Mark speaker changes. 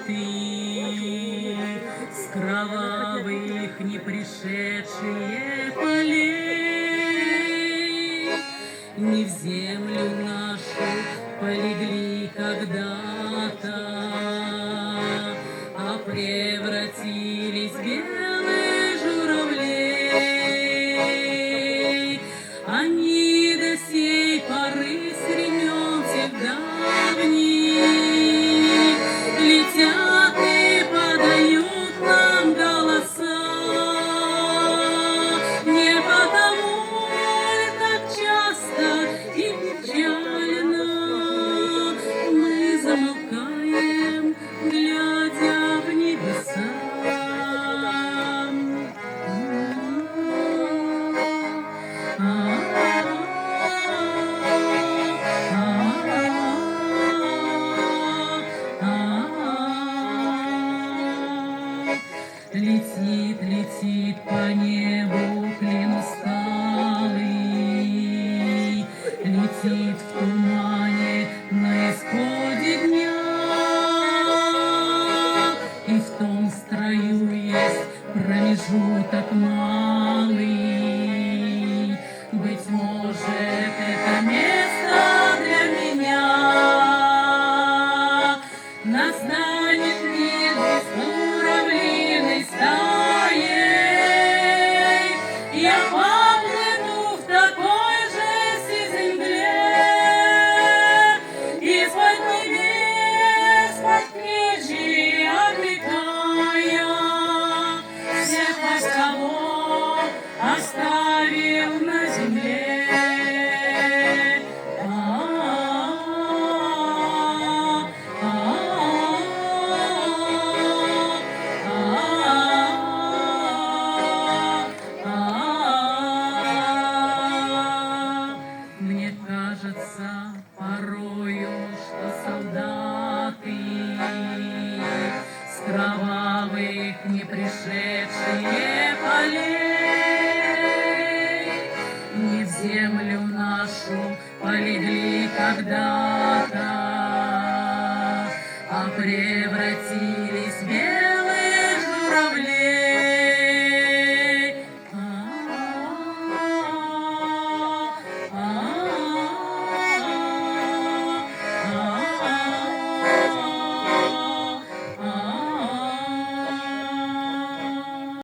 Speaker 1: цветы с кровавых не пришедшие полей. Не в землю нашу полегли когда-то, а превратились в белых журавлей. Они до сей поры с времен всех давних летят и подают нам голоса. Не потому ли так часто и печально мы замолкаем, глядя в небеса? Летит, летит по небу клин усталый, летит в тумане на исходе дня. И в том строю есть промежуток малый. Быть может, это место для меня. Настанет мир с журавлиной стаей. Я поплыву в такой же сизой мгле, из-под небес, под книжьи отвлекая всех вас, кого оставил на земле. Мне кажется порою, что солдаты с кровавых не пришедшие полей не в землю нашу полегли когда-то, а превратились в